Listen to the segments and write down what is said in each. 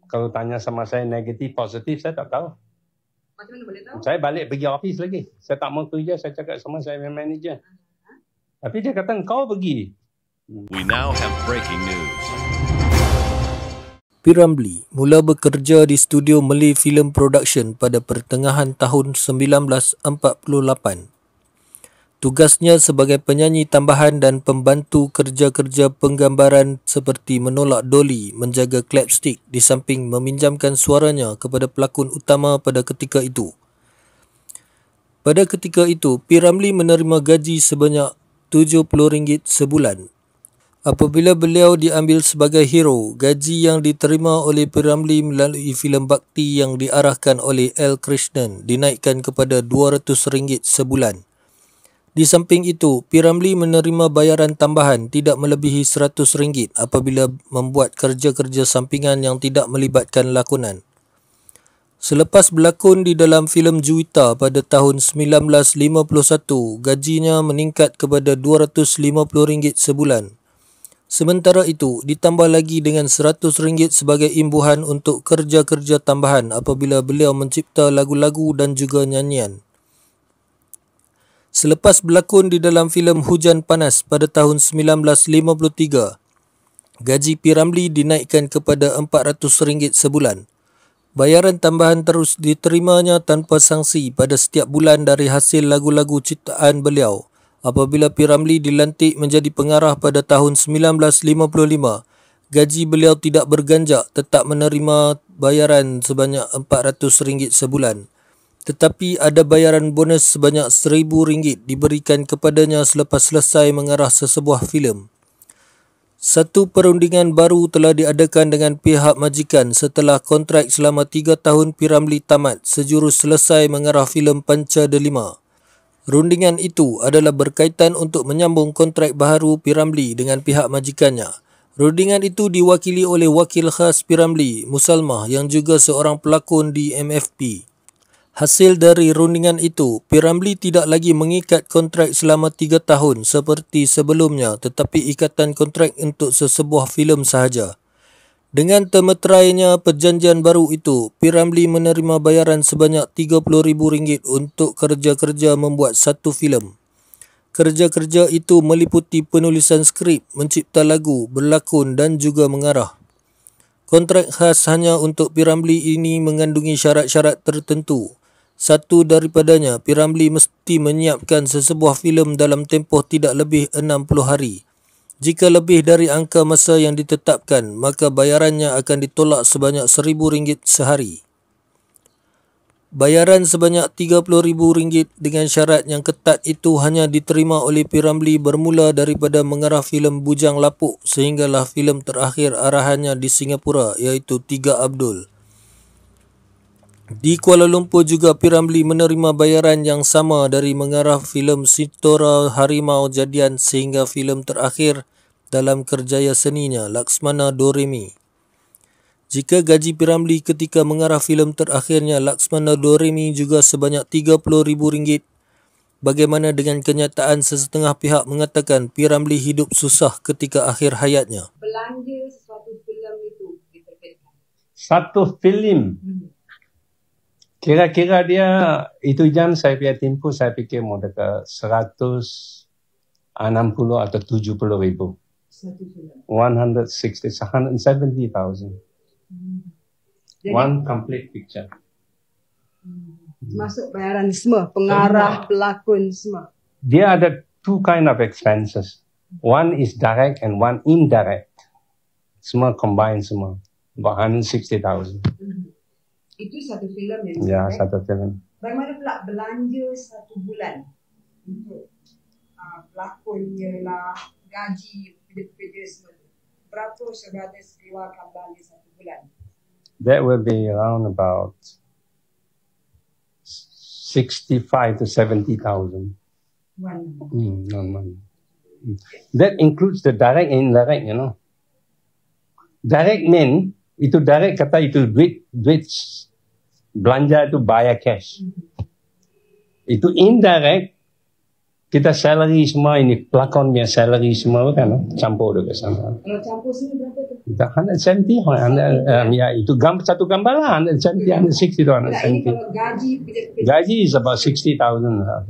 Kalau tanya sama saya negatif, positif, saya tak tahu. Macam mana boleh tahu? Saya balik pergi office lagi. Saya tak mau kerja, saya cakap sama saya punya manager. Tapi dia kata, kau pergi. We now have breaking news. P. Ramlee mula bekerja di studio Malay Film Production pada pertengahan tahun 1948. Tugasnya sebagai penyanyi tambahan dan pembantu kerja-kerja penggambaran seperti menolak doli, menjaga clapstick di samping meminjamkan suaranya kepada pelakon utama pada ketika itu. Pada ketika itu, P. Ramlee menerima gaji sebanyak RM70 sebulan. Apabila beliau diambil sebagai hero, gaji yang diterima oleh P. Ramlee melalui filem bakti yang diarahkan oleh L. Krishnan dinaikkan kepada RM200 sebulan. Di samping itu, P. Ramlee menerima bayaran tambahan tidak melebihi RM100 apabila membuat kerja-kerja sampingan yang tidak melibatkan lakonan. Selepas berlakon di dalam filem Juwita pada tahun 1951, gajinya meningkat kepada RM250 sebulan. Sementara itu, ditambah lagi dengan RM100 sebagai imbuhan untuk kerja-kerja tambahan apabila beliau mencipta lagu-lagu dan juga nyanyian. Selepas berlakon di dalam filem Hujan Panas pada tahun 1953, gaji P. Ramlee dinaikkan kepada RM400 sebulan. Bayaran tambahan terus diterimanya tanpa sanksi pada setiap bulan dari hasil lagu-lagu ciptaan beliau. Apabila P. Ramlee dilantik menjadi pengarah pada tahun 1955, gaji beliau tidak berganjak, tetap menerima bayaran sebanyak RM400 sebulan. Tetapi ada bayaran bonus sebanyak RM1,000 diberikan kepadanya selepas selesai mengarah sesebuah filem. Satu perundingan baru telah diadakan dengan pihak majikan setelah kontrak selama 3 tahun P. Ramlee tamat sejurus selesai mengarah filem Panca Delima. Rundingan itu adalah berkaitan untuk menyambung kontrak baharu P. Ramlee dengan pihak majikannya. Rundingan itu diwakili oleh wakil khas P. Ramlee, Musalmah, yang juga seorang pelakon di MFP. Hasil dari rundingan itu, P. Ramlee tidak lagi mengikat kontrak selama 3 tahun seperti sebelumnya, tetapi ikatan kontrak untuk sesebuah filem sahaja. Dengan termeterainya perjanjian baru itu, P. Ramlee menerima bayaran sebanyak RM30,000 untuk kerja-kerja membuat satu filem. Kerja-kerja itu meliputi penulisan skrip, mencipta lagu, berlakon dan juga mengarah. Kontrak khas hanya untuk P. Ramlee ini mengandungi syarat-syarat tertentu. Satu daripadanya, P. Ramlee mesti menyiapkan sesebuah filem dalam tempoh tidak lebih 60 hari. Jika lebih dari angka masa yang ditetapkan, maka bayarannya akan ditolak sebanyak RM1,000 sehari. Bayaran sebanyak RM30,000 dengan syarat yang ketat itu hanya diterima oleh P. Ramlee bermula daripada mengarah filem Bujang Lapuk sehinggalah filem terakhir arahannya di Singapura, iaitu Tiga Abdul. Di Kuala Lumpur juga P. Ramlee menerima bayaran yang sama dari mengarah filem Sintora Harimau Jadian sehingga filem terakhir dalam kerjaya seninya, Laksmana Doremi. Jika gaji P. Ramlee ketika mengarah filem terakhirnya, Laksmana Doremi, juga sebanyak RM30,000, bagaimana dengan kenyataan sesetengah pihak mengatakan P. Ramlee hidup susah ketika akhir hayatnya? Belanja sesuatu filem itu diterketkan. Satu filem. Kira-kira dia, itu jam saya punya tempoh, saya fikir mau dekat 160 atau 70,000. 170,000. One complete picture. Masuk bayaran semua, pengarah, pelakon semua. Dia ada two kind of expenses. One is direct and one indirect. Semua combine semua. About 160,000. Itu satu filem yang ya, satu filem. Bagaimana pula belanja satu bulan untuk pelakonnya lah, gaji, kerja-kerja semua tu? Berapa sebenarnya keluarkan belanja satu bulan? That will be around about 65 to 70,000. 1 month. That includes the direct and indirect, you know. Direct mean, itu direct kata itu duit belanja itu bayar cash. Itu indirect, kita salary semua, ini pelakon punya salary semua kan, campur juga sama. Kalau campur sini berapa tu? 170 or 100, ya itu satu gambar lah 170, 160 to Tak, ini 170. kalau gaji pekerja-pekerja. Gaji is about 60,000 lah.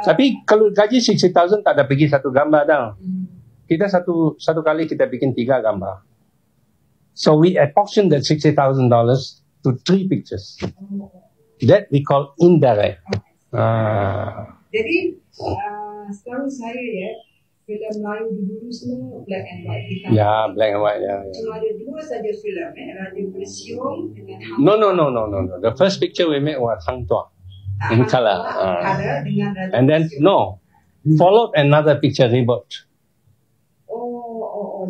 Tapi kalau gaji 60,000 tak ada pergi satu gambar dah. Kita satu kali kita bikin 3 gambar. So we apportion that $60,000 to 3 pictures. That we call indirect. Jadi, setahu saya ya, filem Melayu dulu semua black and white. Hitam. Ya, black and white. Ya. Cuma ada 2 saja filem, Raja Bersiung dengan No. The first picture we made was Hang Tuah in color. Color dengan Raja And then, Bersiung. followed another picture, Reboot.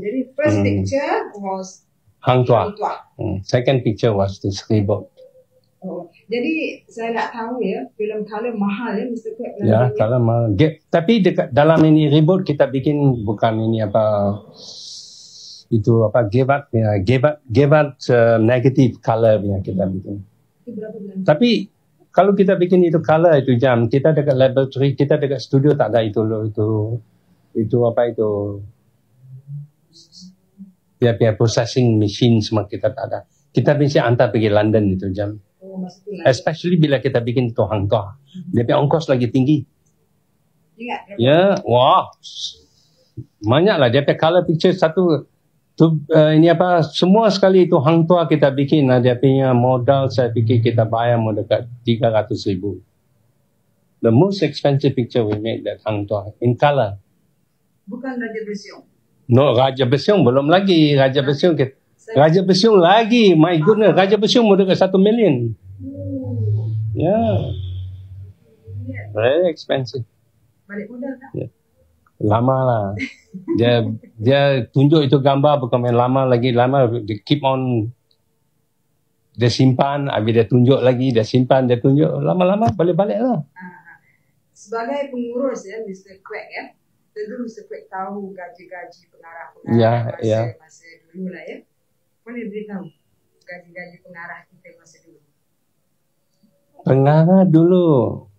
Jadi first picture was Hang Tuah. Hang Tuah. Second picture was this Reboot. Jadi saya nak tahu ya, filem color mahal ya, Mr. Kwek. Ya, kalau mahal. Tapi dekat dalam ini Reboot kita bikin bukan ini apa, itu apa, give out negative color punya kita bikin. Itu berapa bulan? Tapi kalau kita bikin itu color itu jam, kita dekat laboratory, kita dekat studio tak ada itu apa itu, dia punya processing machine semua kita tak ada. Kita bisa hantar pergi London itu jam. Especially bila kita bikin itu Hang Tuah. Dia punya ongkos lagi tinggi. Ingat? Ya, wah. Banyaklah dia punya color picture satu tu, ini apa, semua sekali itu Hang Tuah kita bikin, dia punya modal saya fikir kita bayar mau dekat 300,000. The most expensive picture we made that Hang Tuah in color. Bukan Raja Bersiung. No, Raja Bersiung belum lagi. Raja Bersiung lagi. My goodness, Raja Bersiung mau dekat 1 million. Yeah. Very expensive. Balik modal tak? Yeah. Lama lah. Dia tunjuk itu gambar bukan main lama lagi. Dia keep on. Dia simpan, habis dia tunjuk lagi, dia simpan, dia tunjuk. Lama-lama balik-balik lah. Sebagai pengurus ya, Mr. Kwek ya, tentu Mr. Kwek tahu gaji-gaji pengarah-pengarah masa dulu lah ya. Boleh beritahu gaji-gaji pengarah kita masa dulu? Pengarah dulu.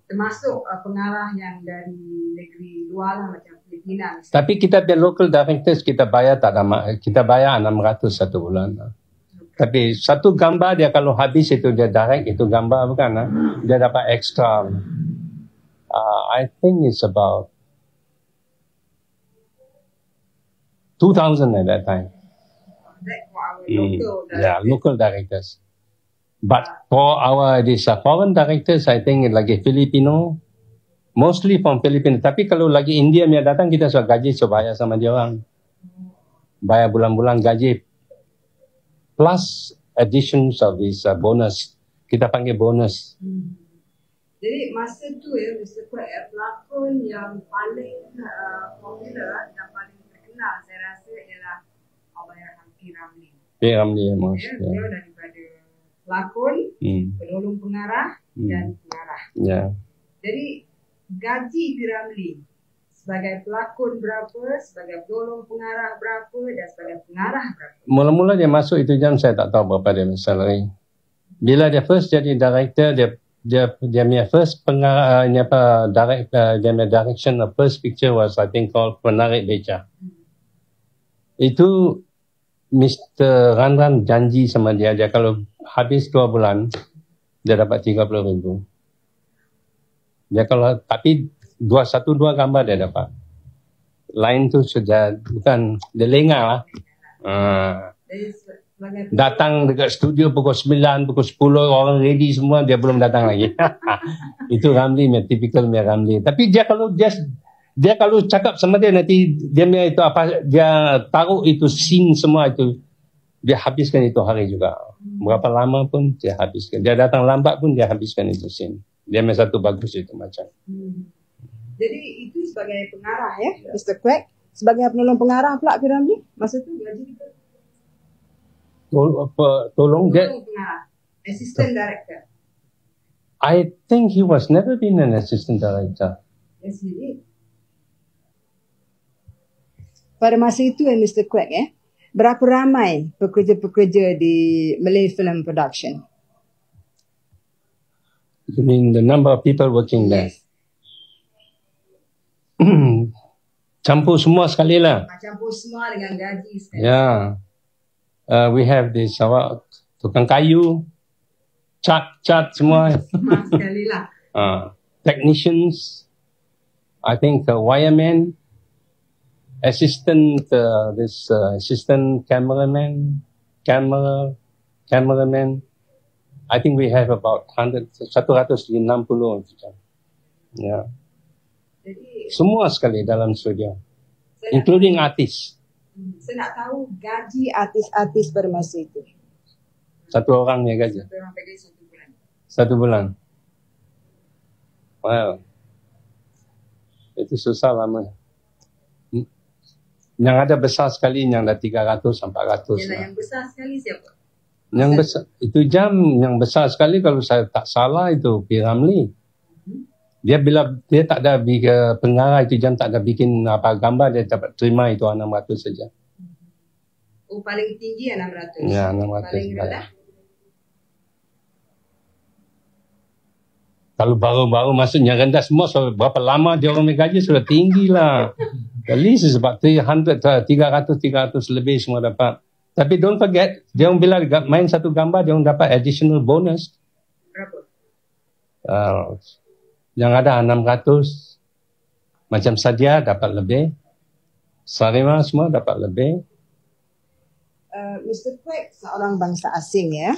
Termasuk pengarah yang dari negeri luar lah, macam Filipina misalnya. Tapi kita punya local directors kita bayar tak ada, kita bayar 600 satu bulan. Tapi satu gambar dia kalau habis itu dia direct itu gambar bukan, dia dapat extra. I think it's about 2,000 at that time. Local directors. But for these foreign directors, I think lagi Filipino, mostly from Filipino. Tapi kalau lagi India dia datang, kita sudah gaji, so bayar sama dia orang. Bayar bulan-bulan gaji. Plus additions of this bonus. Kita panggil bonus. Jadi masa tu ya, Mr. Kwek, pelakon yang paling popular dan paling terkenal saya rasa ialah Allahyarham P. Ramlee. P. Ramlee, most. Dia daripada pelakon, penolong pengarah dan pengarah. Yeah. Jadi gaji P. Ramlee sebagai pelakon berapa, sebagai penolong pengarah berapa dan sebagai pengarah berapa? Mula-mula dia masuk itu jam saya tak tahu berapa dia salary. Bila dia first jadi director, dia punya first pengarah dia punya direction of first picture was I think called Penarik Beca. Itu Mr. Ranran janji sama dia kalau habis 2 bulan dia dapat 30,000. Dia kalau tapi 2 gambar dia dapat. Lain tu sudah bukan dia lengah lah. Datang dekat studio pukul 9, pukul 10 orang ready semua, dia belum datang lagi. Itu Ramlee, typical Ramlee. Tapi dia kalau cakap sama dia nanti dia itu apa, dia taruh itu scene semua itu, dia habiskan itu hari juga. Berapa lama pun dia habiskan. Dia datang lambat pun dia habiskan itu scene. Dia memang satu bagus itu macam. Jadi itu sebagai pengarah ya, Mr. Kwek. Sebagai penolong pengarah pula P. Ramlee, masa tu gaji kita? Tolong dia. Assistant director. I think he was never been an assistant director. Yes, he did. Pada masa itu Mr. Kwek berapa ramai pekerja-pekerja di Malay Film Production? You mean the number of people working there? Campur semua sekali lah. Campur semua dengan gaji sekali. Yeah. We have this tukang kayu, cat semua. Semua sekali lah. Technicians, I think wireman, assistant cameraman. I think we have about 160. Yeah. Jadi, semua sekali dalam studio, including artis. Saya nak tahu gaji artis-artis pada masa itu. Satu orang ni gaji. Satu orang gaji 1 bulan. 1 bulan. Wow. Itu susah lama. Yang ada besar sekali yang ada 300 sampai 400. Yalah, yang besar sekali siapa? Yang besar itu jam yang besar sekali kalau saya tak salah itu P. Ramlee. Dia bila dia tak ada pengarah itu jam tak ada bikin apa gambar, dia dapat terima itu 600 saja. Oh, paling tinggi 600. Ya, 600. Paling rendah? Kalau baru-baru masuknya rendah semua, so berapa lama dia orang gaji sudah tinggi lah. At least is about 300 lebih semua dapat. Tapi don't forget, dia orang bila main satu gambar, dia orang dapat additional bonus. Berapa? Yang ada 600. Macam Sadia dapat lebih. Sarima semua dapat lebih. Mr. Quek seorang bangsa asing ya.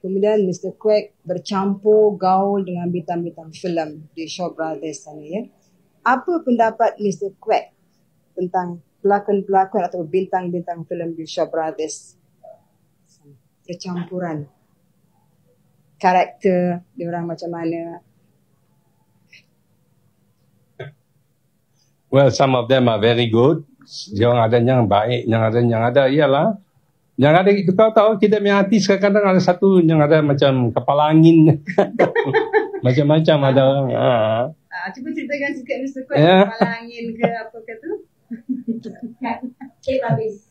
Kemudian Mr. Quek bercampur gaul dengan bintang-bintang filem di Shaw Brothers sana ya. Apa pendapat Mr. Quek tentang pelakon-pelakon atau bintang-bintang filem di Shaw Brothers? Percampuran karakter diorang macam mana? Well, some of them are very good. Yang ada yang baik, yang ada ialah yang ada itu kau tahu kita punya artis kadang-kadang ada satu yang ada macam kepala angin. Macam-macam ada orang. Cuba ceritakan sikit Mr. Quek, kepala angin ke apa ke tu? Cik habis.